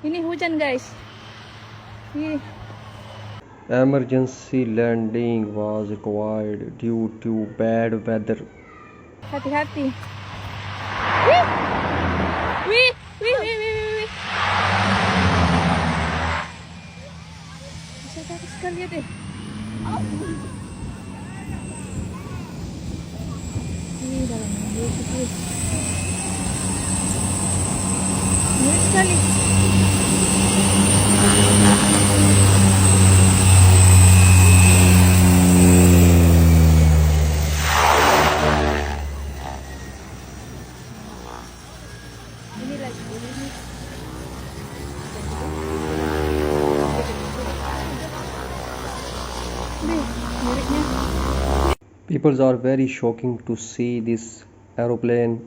Ini hujan guys. Ih, Emergency landing was required due to bad weather. hati-hati. Wih, wih, wih, wih, wih, wih, wih. Bisa takut sekali ya deh. Ini dalam busuk wih. Ngeri sekali. Ini lagi ini. Nih, ngerinya. People are very shocking to see this aeroplane